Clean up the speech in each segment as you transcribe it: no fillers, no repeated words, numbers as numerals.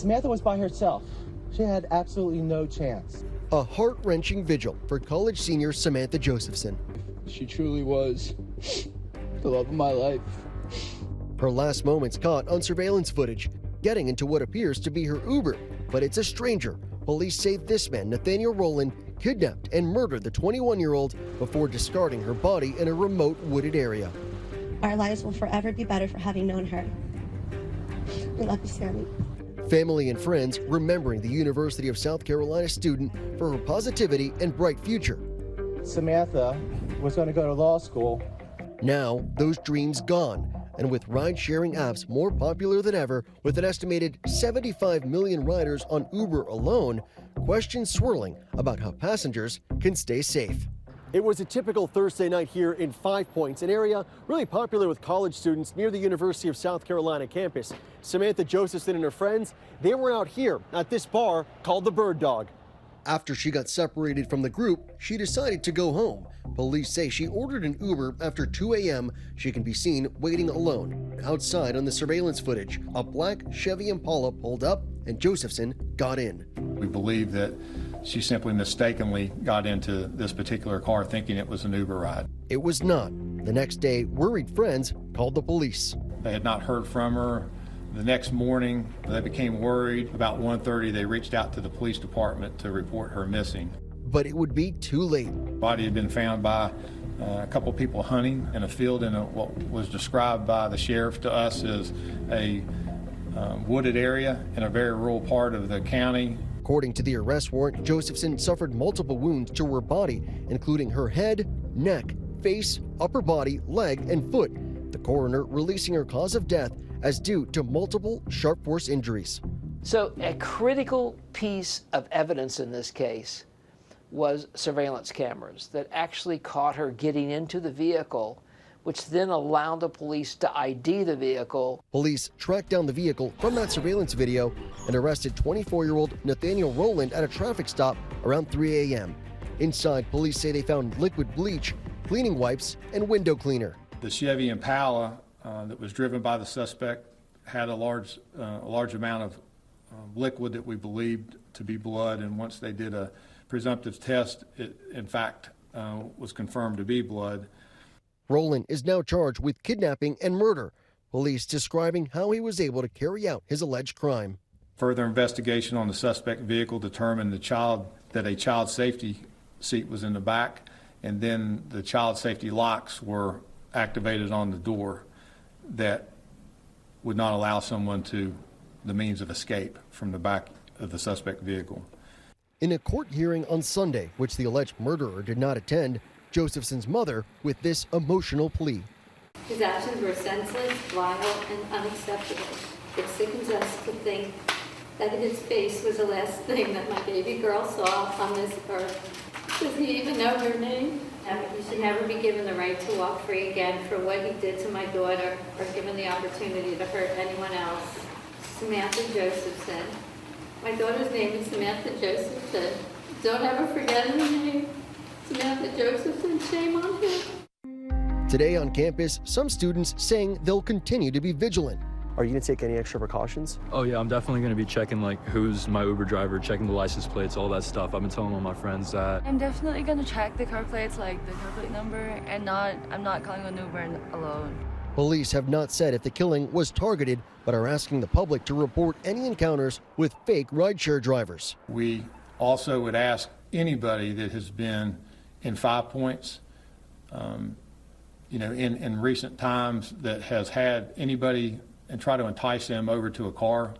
Samantha was by herself. She had absolutely no chance. A heart-wrenching vigil for college senior Samantha Josephson. She truly was the love of my life. Her last moments caught on surveillance footage, getting into what appears to be her Uber, but it's a stranger. Police say this man, Nathaniel Rowland, kidnapped and murdered the 21-year-old before discarding her body in a remote wooded area. Our lives will forever be better for having known her. We love you, Sammy. Family and friends remembering the University of South Carolina student for her positivity and bright future. Samantha was going to go to law school. Now, those dreams gone. And with ride-sharing apps more popular than ever, with an estimated 75 million riders on Uber alone, questions swirling about how passengers can stay safe. It was a typical Thursday night here in Five Points, an area really popular with college students near the University of South Carolina campus. Samantha Josephson and her friends, they were out here at this bar called the Bird Dog. After she got separated from the group, she decided to go home. Police say she ordered an Uber after 2 a.m. She can be seen waiting alone. Outside on the surveillance footage, a black Chevy Impala pulled up and Josephson got in. We believe that she simply mistakenly got into this particular car thinking it was an Uber ride. It was not. The next day, worried friends called the police. They had not heard from her. The next morning, they became worried. About 1:30, they reached out to the police department to report her missing. But it would be too late. The body had been found by a couple people hunting in a field in what was described by the sheriff to us as a wooded area in a very rural part of the county. According to the arrest warrant, Josephson suffered multiple wounds to her body, including her head, neck, face, upper body, leg, and foot. The coroner releasing her cause of death as due to multiple sharp force injuries. So a critical piece of evidence in this case was surveillance cameras that actually caught her getting into the vehicle, which then allowed the police to ID the vehicle. Police tracked down the vehicle from that surveillance video and arrested 24-year-old Nathaniel Rowland at a traffic stop around 3 a.m. Inside, police say they found liquid bleach, cleaning wipes, and window cleaner. The Chevy Impala that was driven by the suspect had a large amount of liquid that we believed to be blood, and once they did a presumptive test, it in fact was confirmed to be blood. Rowland is now charged with kidnapping and murder, police describing how he was able to carry out his alleged crime. Further investigation on the suspect vehicle determined that a child safety seat was in the back, and then the child safety locks were activated on the door that would not allow someone the means of escape from the back of the suspect vehicle. In a court hearing on Sunday, which the alleged murderer did not attend, Josephson's mother with this emotional plea. His actions were senseless, vile, and unacceptable. It sickens us to think that his face was the last thing that my baby girl saw on this earth. Does he even know her name? He should never be given the right to walk free again for what he did to my daughter or given the opportunity to hurt anyone else. Samantha Josephson. My daughter's name is Samantha Josephson. Don't ever forget her name. Samantha Josephson, shame on him. Today on campus, some students saying they'll continue to be vigilant. Are you going to take any extra precautions? Oh yeah, I'm definitely going to be checking like who's my Uber driver, checking the license plates, all that stuff. I've been telling all my friends that. I'm definitely going to check the car plates, like the car plate number, and I'm not calling an Uber alone. Police have not said if the killing was targeted, but are asking the public to report any encounters with fake rideshare drivers. We also would ask anybody that has been in 5 Points, in recent times that has had anybody and try to entice them over to a car,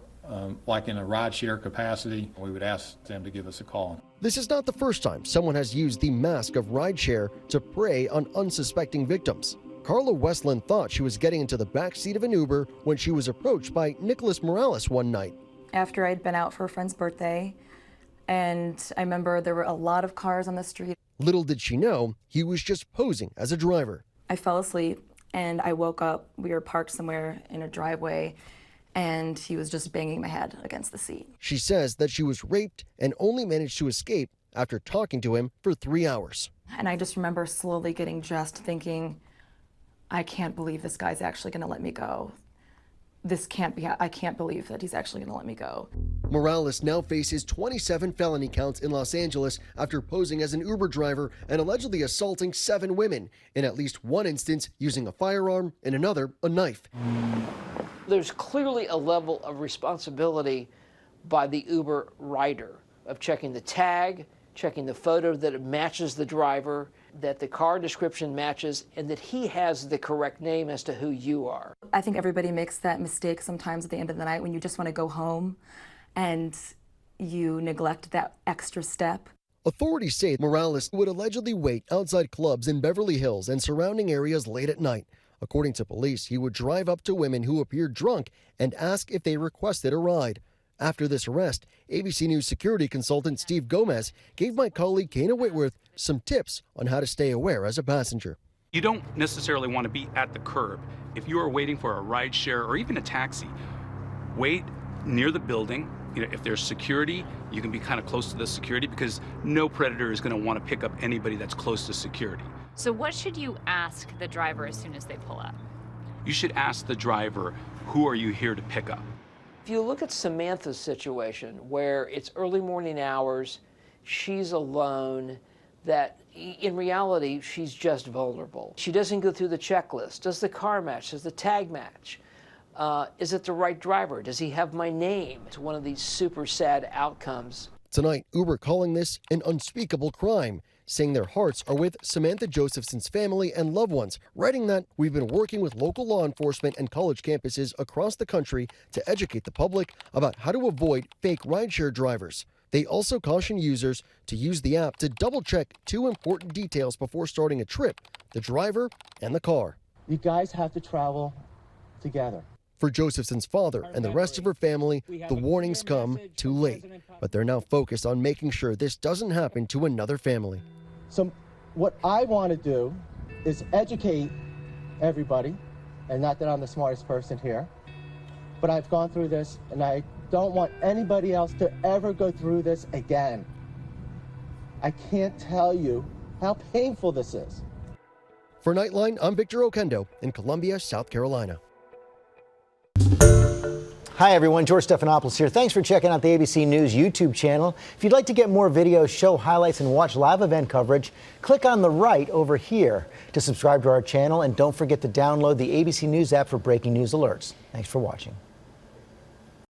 like in a rideshare capacity, we would ask them to give us a call. This is not the first time someone has used the mask of rideshare to prey on unsuspecting victims. Carla Westland thought she was getting into the back seat of an Uber when she was approached by Nicholas Morales one night. After I'd been out for a friend's birthday, and I remember there were a lot of cars on the street. Little did she know, he was just posing as a driver. I fell asleep and I woke up. We were parked somewhere in a driveway and he was just banging my head against the seat. She says that she was raped and only managed to escape after talking to him for 3 hours. And I just remember slowly getting dressed thinking, I can't believe this guy's actually going to let me go. This can't be, I can't believe that he's actually going to let me go. Morales now faces 27 felony counts in Los Angeles after posing as an Uber driver and allegedly assaulting 7 women, in at least one instance using a firearm, in another a knife. There's clearly a level of responsibility by the Uber rider of checking the tag, checking the photo that it matches the driver, that the car description matches, and that he has the correct name as to who you are. I think everybody makes that mistake sometimes at the end of the night when you just want to go home and you neglect that extra step. Authorities say Morales would allegedly wait outside clubs in Beverly Hills and surrounding areas late at night. According to police, he would drive up to women who appeared drunk and ask if they requested a ride. After this arrest, ABC News security consultant Steve Gomez gave my colleague Kana Whitworth some tips on how to stay aware as a passenger. You don't necessarily want to be at the curb. If you are waiting for a ride share or even a taxi, wait near the building. You know, if there's security, you can be kind of close to the security because no predator is going to want to pick up anybody that's close to security. So what should you ask the driver as soon as they pull up? You should ask the driver, who are you here to pick up? If you look at Samantha's situation, where it's early morning hours, she's alone, that in reality, she's just vulnerable. She doesn't go through the checklist. Does the car match? Does the tag match? Is it the right driver? Does he have my name? It's one of these super sad outcomes. Tonight, Uber calling this an unspeakable crime, saying their hearts are with Samantha Josephson's family and loved ones, writing that we've been working with local law enforcement and college campuses across the country to educate the public about how to avoid fake rideshare drivers. They also caution users to use the app to double-check 2 important details before starting a trip: the driver and the car. You guys have to travel together. For Josephson's father and the rest of her family, the warnings come too late, but they're now focused on making sure this doesn't happen to another family. So what I want to do is educate everybody, and not that I'm the smartest person here, but I've gone through this, and I don't want anybody else to ever go through this again. I can't tell you how painful this is. For Nightline, I'm Victor Oquendo in Columbia, South Carolina. Hi everyone, George Stephanopoulos here. Thanks for checking out the ABC News YouTube channel. If you'd like to get more videos, show highlights, and watch live event coverage, click on the right over here to subscribe to our channel, and don't forget to download the ABC News app for breaking news alerts. Thanks for watching.